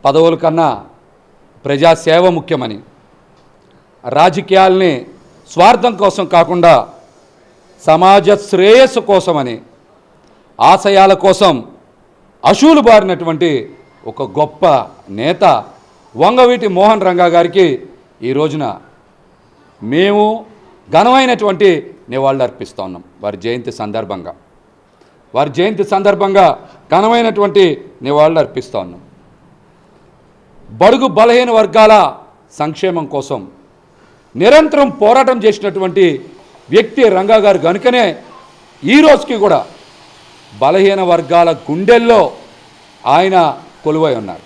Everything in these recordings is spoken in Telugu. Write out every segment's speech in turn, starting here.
పదవుల కన్నా ప్రజాసేవ ముఖ్యమని, రాజకీయాల్ని స్వార్థం కోసం కాకుండా సమాజ శ్రేయస్సు కోసమని, ఆశయాల కోసం అశూలు బారినటువంటి ఒక గొప్ప నేత వంగవీటి మోహన్ రంగా గారికి ఈ రోజున మేము ఘనమైనటువంటి నివాళులు అర్పిస్తూ ఉన్నాం. వారి జయంతి సందర్భంగా ఘనమైనటువంటి నివాళులు అర్పిస్తూ ఉన్నాం. బడుగు బలహీన వర్గాల సంక్షేమం కోసం నిరంతరం పోరాటం చేసినటువంటి వ్యక్తి రంగా గారు కనుకనే ఈ రోజుకి కూడా బలహీన వర్గాల గుండెల్లో ఆయన కొలువై ఉన్నారు.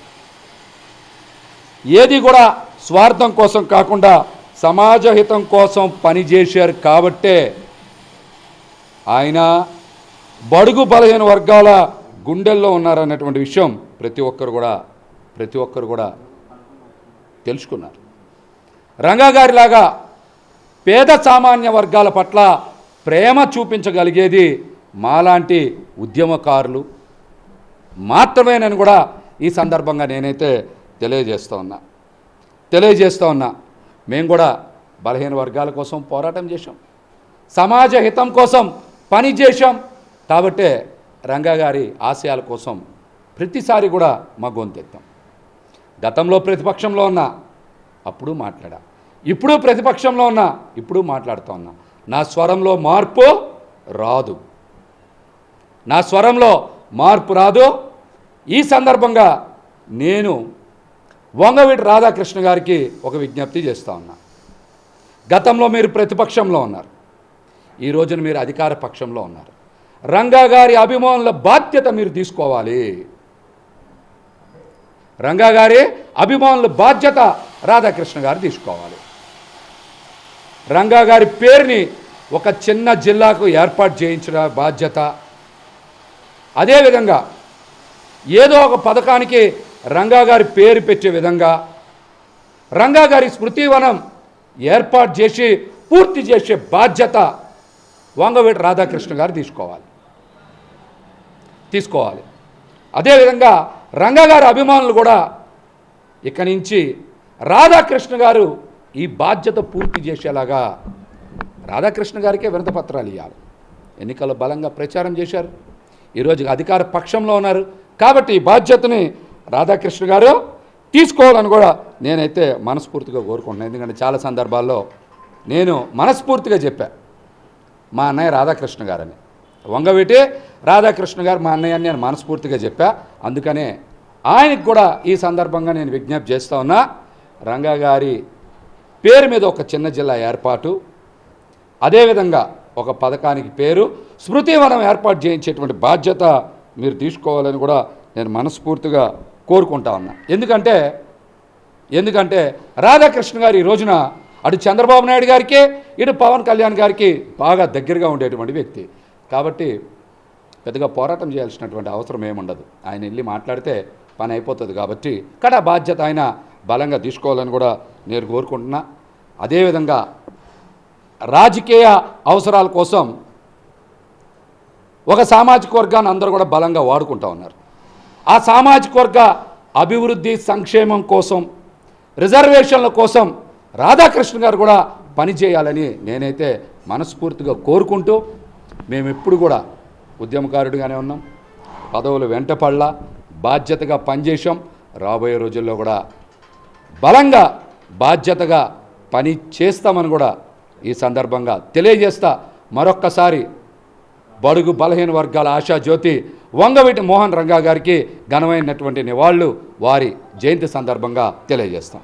ఏది కూడా స్వార్థం కోసం కాకుండా సమాజ హితం కోసం పనిచేశారు కాబట్టే ఆయన బడుగు బలహీన వర్గాల గుండెల్లో ఉన్నారన్నటువంటి విషయం ప్రతి ఒక్కరు కూడా తెలుసుకున్నారు. రంగా గారిలాగా పేద సామాన్య వర్గాల పట్ల ప్రేమ చూపించగలిగేది మాలాంటి ఉద్యమకారులు మాత్రమేనని కూడా ఈ సందర్భంగా నేనైతే తెలియజేస్తూ ఉన్నా. మేము కూడా బలహీన వర్గాల కోసం పోరాటం చేశాం, సమాజ హితం కోసం పని చేశాం. కాబట్టే రంగా గారి ఆశయాల కోసం ప్రతిసారి కూడా మా గొంతెత్తాం. గతంలో ప్రతిపక్షంలో ఉన్నా అప్పుడు మాట్లాడా, ఇప్పుడు ప్రతిపక్షంలో ఉన్నా ఇప్పుడు మాట్లాడుతూ ఉన్నా. నా స్వరంలో మార్పు రాదు. ఈ సందర్భంగా నేను వంగవీటి రాధాకృష్ణ గారికి ఒక విజ్ఞప్తి చేస్తూ ఉన్నా. గతంలో మీరు ప్రతిపక్షంలో ఉన్నారు, ఈ రోజున మీరు అధికార పక్షంలో ఉన్నారు. రంగా గారి అభిమానుల బాధ్యత మీరు తీసుకోవాలి. రంగా గారి అభిమానుల బాధ్యత రాధాకృష్ణ గారు తీసుకోవాలి. రంగా గారి పేరుని ఒక చిన్న జిల్లాకు ఏర్పాటు చేయించిన బాధ్యత, అదేవిధంగా ఏదో ఒక పథకానికి రంగా గారి పేరు పెట్టే విధంగా రంగా గారి స్మృతివనం ఏర్పాటు చేసి పూర్తి చేసే బాధ్యత వంగవీటి రాధాకృష్ణ గారు తీసుకోవాలి. అదేవిధంగా రంగా గారి అభిమానులు కూడా ఇక నుంచి రాధాకృష్ణ గారు ఈ బాధ్యత పూర్తి చేసేలాగా రాధాకృష్ణ గారికే వినతిపత్రాలు ఇవ్వాలి. ఎన్నికల్లో బలంగా ప్రచారం చేశారు, ఈరోజు అధికార పక్షంలో ఉన్నారు. కాబట్టి ఈ బాధ్యతని రాధాకృష్ణ గారు తీసుకోవాలని కూడా నేనైతే మనస్ఫూర్తిగా కోరుకుంటున్నాను. ఎందుకంటే చాలా సందర్భాల్లో నేను మనస్ఫూర్తిగా చెప్పా, మా అన్నయ్య రాధాకృష్ణ గారని, వంగవీటి రాధాకృష్ణ గారు మా అన్నయ్య అని నేను మనస్ఫూర్తిగా చెప్పా. అందుకనే ఆయనకు కూడా ఈ సందర్భంగా నేను విజ్ఞప్తి చేస్తూ ఉన్నా. రంగా గారి పేరు మీద ఒక చిన్న జిల్లా ఏర్పాటు, అదేవిధంగా ఒక పథకానికి పేరు స్మృతివనం ఏర్పాటు చేయించేటువంటి బాధ్యత మీరు తీసుకోవాలని కూడా నేను మనస్ఫూర్తిగా కోరుకుంటా ఉన్నా. ఎందుకంటే రాధాకృష్ణ గారు ఈ రోజున అటు చంద్రబాబు నాయుడు గారికి ఇటు పవన్ కళ్యాణ్ గారికి బాగా దగ్గరగా ఉండేటువంటి వ్యక్తి. కాబట్టి పెద్దగా పోరాటం చేయాల్సినటువంటి అవసరం ఏముండదు. ఆయన వెళ్ళి మాట్లాడితే పని అయిపోతుంది. కాబట్టి ఇక్కడ బాధ్యత ఆయన బలంగా తీసుకోవాలని కూడా నేను కోరుకుంటున్నా. అదేవిధంగా రాజకీయ అవసరాల కోసం ఒక సామాజిక వర్గాన్ని అందరూ కూడా బలంగా వాడుకుంటూ ఉన్నారు. ఆ సామాజిక వర్గ అభివృద్ధి సంక్షేమం కోసం, రిజర్వేషన్ల కోసం రాధాకృష్ణ గారు కూడా పనిచేయాలని నేనైతే మనస్ఫూర్తిగా కోరుకుంటూ, మేము ఎప్పుడు కూడా ఉద్యమకారుడిగానే ఉన్నాం, పదవులు వెంటపడలా, బాధ్యతగా పనిచేసాం. రాబోయే రోజుల్లో కూడా బలంగా బాధ్యతగా పని చేస్తామని కూడా ఈ సందర్భంగా తెలియజేస్తా. మరొక్కసారి బడుగు బలహీన వర్గాల ఆశాజ్యోతి వంగవీటి మోహన్ రంగా గారికి ఘనమైనటువంటి నివాళులు వారి జయంతి సందర్భంగా తెలియజేస్తాం.